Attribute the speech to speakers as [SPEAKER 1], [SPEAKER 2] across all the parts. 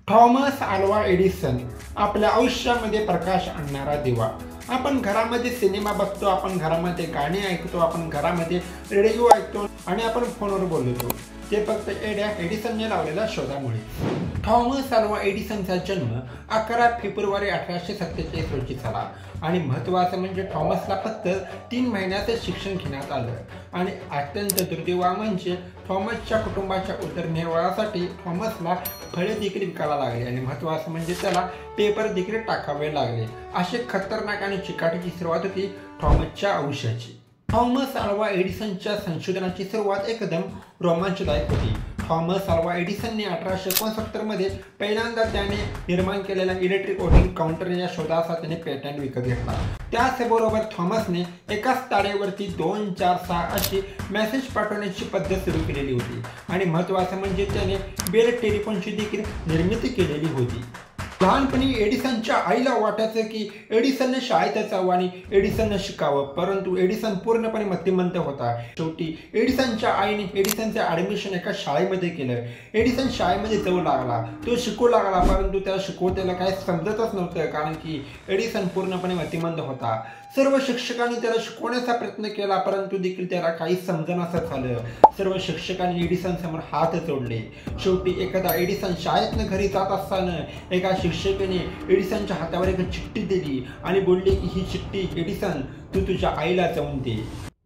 [SPEAKER 1] Thomas Alva Edison आपल्या आयुष्यामध्ये प्रकाश आणणारा दिवा। आपण घरामध्ये सिनेमा बघतो, आपण घरामध्ये गाणी ऐकतो, आपण घरामध्ये रेडिओ ऐकतो आणि आपण फोनवर बोलतो, ते फक्त एडिसनने लावलेल्या शोधामुळे। थॉमस अल्वा एडिसनचा जन्म 11 फेब्रुवारी 1847 रोजी झाला आणि महत्त्वाचं म्हणजे थॉमसला फक्त 3 महिन्याचं शिक्षण घेण्यात आलं आणि अत्यंत दुर्दैव म्हणजे थॉमसच्या कुटुंबाच्या उदरनिर्वाहासाठी थॉमसला फळे देखील विकायला लागले आणि महत्त्वाचं म्हणजे त्याला पेपर देखील टाकावे लागले। अशी खतरनाक आणि चिकाटीची सुरुवात होती थॉमसच्या आयुष्याची। थॉमस अल्वा एडिसनच्या संशोधनाची सुरुवात एकदम रोमांचदायक होती। थॉमस अल्वा एडिसनने 1869 मध्ये पहिल्यांदा त्याने निर्माण केलेल्या इलेक्ट्रिक वोटिंग काउंटर या शोधाचा त्याने पेटंट विकत घेतला। त्याचबरोबर थॉमसने एकाच तारेवरती 2, 4, 6 अशी मेसेज पाठवण्याची पद्धत सुरू केलेली होती आणि महत्त्वाचं म्हणजे त्याने बेल टेलिफोनची देखील निर्मिती केलेली होती। लहानपणी एडिसनच्या आईला वाटायचं की एडिसनने शाळेत जावं आणि एडिसनने शिकावं, परंतु एडिसन पूर्णपणे मतिमंद होता। शेवटी एडिसनच्या आईने एडिसनचे ॲडमिशन एका शाळेमध्ये केलं। एडिसन शाळेमध्ये जाऊ लागला, तो शिकू लागला, परंतु त्याला शिकवतेला काही समजतच नव्हतं कारण की एडिसन पूर्णपणे मतिमंद होता। सर्व शिक्षकांनी त्याला शिकवण्याचा प्रयत्न केला, परंतु देखील त्याला काही समजण्याचं झालं। सर्व शिक्षकांनी एडिसन समोर हात जोडले। शेवटी एकदा एडिसन शाळेतनं घरी जात असताना एका शिक्षकाने एडिसनच्या हातावर एक चिठ्ठी दिली आणि बोलले की ही चिठ्ठी एडिसन तू तुझ्या आईला जाऊन दे।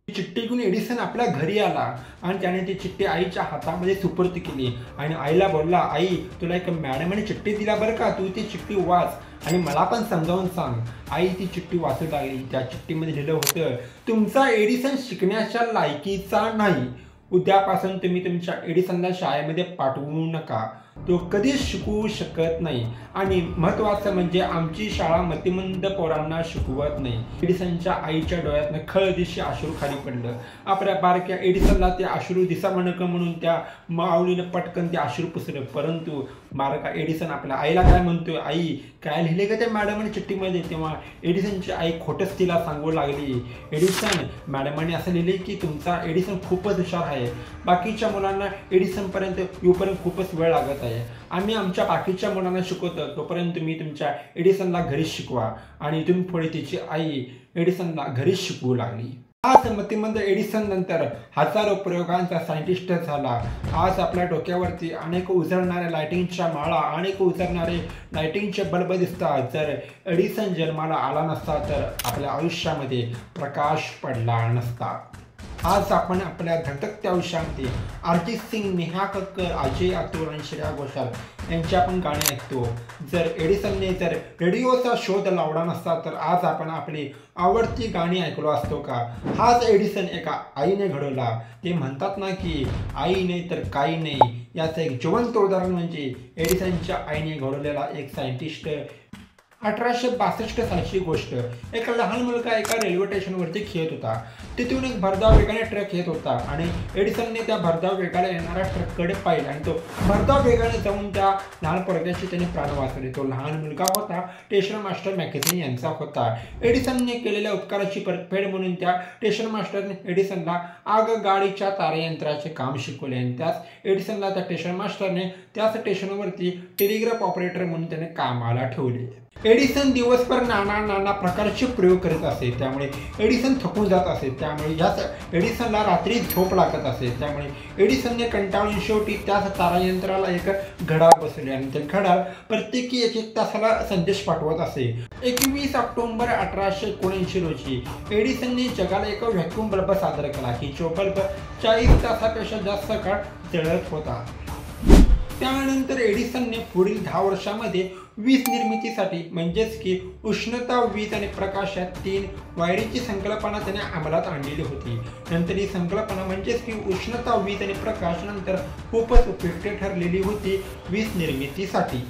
[SPEAKER 1] चिठ्ठी घेऊन एडिसन आपल्या घरी आला आणि त्याने ती चिठ्ठी आईच्या हातामध्ये सुपूर्द केली आणि आईला बोलला, आई तुला एक मॅडमने चिठ्ठी दिला बरं का, तू ती चिठ्ठी वाच आणि मला पण समजावून सांग। आई ती चिठ्ठी वाचू लागली। त्या चिठ्ठीमध्ये लिहिलं होतं, तुमचा एडिसन शिकण्याच्या लायकीचा नाही, उद्यापासून तुम्ही तुमच्या एडिसनला शाळेमध्ये पाठवू नका, तो कधीच शिकवू शकत नाही आणि महत्त्वाचं म्हणजे आमची शाळा मतिमंद पोरांना शिकवत नाही। एडिसनच्या आईच्या डोळ्यातनं खळदिशी अश्रू खाली पडलं। आपल्या बारक्या एडिसनला ते अश्रू दिसावं नको म्हणून त्या माऊलीनं पटकन ते अश्रू पुसलं, परंतु बारका एडिसन आपल्या आईला काय म्हणतोय, आई काय लिहिले का त्या मॅडमने चिठ्ठीमध्ये? तेव्हा एडिसनची आई खोटंच तिला सांगू लागली, एडिसन मॅडमाने असं लिहिले की तुमचा एडिसन खूपच हुशार आहे, बाकीच्या मुलांना एडिसनपर्यंत येऊपर्यंत खूपच वेळ लागत आहे, आम्ही आमच्या बाकीच्या मुलांना शिकवतो, तोपर्यंत तुम्ही तुमच्या एडिसनला घरीच शिकवा आणि इथून पुढे तिची आई एडिसनला घरीच शिकवू लागली। आज मतिमंद एडिसन नंतर हजारो प्रयोगांचा सायंटिस्ट झाला। आज आपल्या डोक्यावरती अनेक उजळणाऱ्या लाइटिंगच्या माळा, अनेक उजळणारे लाइटिंगचे बल्ब दिसतात। जर एडिसन जन्माला आला नसता तर आपल्या आयुष्यामध्ये प्रकाश पडला नसता। आज आपण आपल्या धगधगत्या आयुष्यामध्ये अरिजित सिंग, नेहा कक्कर, अजय अतुल आणि श्रेया घोषाल यांची आपण गाणी ऐकतो। जर एडिसनने जर रेडिओचा शोध लावला नसता तर आज आपण आपली आवडती गाणी ऐकलो असतो का? हाच एडिसन एका आईने घडवला। ते म्हणतात ना की आई नाही तर काही नाही, याचं एक जिवंत उदाहरण म्हणजे एडिसनच्या आईने घडवलेला एक सायंटिस्ट। 1862 सालची गोष्ट, एक लहान मुलगा एका रेल्वे स्टेशनवरती खेळत होता। तिथून एक भरधाव वेगाने ट्रक येत होता आणि एडिसनने त्या भरधाव वेगाने येणाऱ्या ट्रककडे पाहिलं आणि तो भरधाव वेगाने जाऊन त्या लहान पोरग्याचे त्याने प्राण वाचवले। तो लहान मुलगा होता स्टेशन मास्टर मॅकेझिन यांचा होता। एडिसनने केलेल्या उपकाराची परतफेड म्हणून त्या स्टेशन मास्टरने एडिसनला आगगाडीच्या तारयंत्राचे काम शिकवले आणि त्याच एडिसनला त्या स्टेशन मास्टरने त्याच स्टेशनवरती टेलिग्राफ ऑपरेटर म्हणून त्याने कामाला ठेवले। एडिसन दिवसभर नाना प्रकारचे प्रयोग करत असे, त्यामुळे एडिसन थकून जात असे, त्यामुळे याच एडिसनला रात्री झोप लागत असे। त्यामुळे एडिसनने कंटाळून शेवटी त्याच तारायंत्राला एक घड्याळ बसवले आणि ते घड्याळ प्रत्येकी 1-1 तासाला संदेश पाठवत असे। 21 ऑक्टोबर 1879 रोजी एडिसनने जगाला एक व्हॅक्यूम बल्ब सादर केला की जो बल्ब 40 तासापेक्षा जास्त काळ जळत होता। त्यानंतर एडिसनने पुढील 10 वर्षांमध्ये वीज निर्मितीसाठी म्हणजेच की उष्णता, वीज आणि प्रकाश या 3 वायरीची संकल्पना त्याने अंमलात आणलेली होती। नंतर ही संकल्पना म्हणजेच की उष्णता, वीज आणि प्रकाश नंतर खूपच उपयुक्त ठरलेली होती वीज निर्मितीसाठी।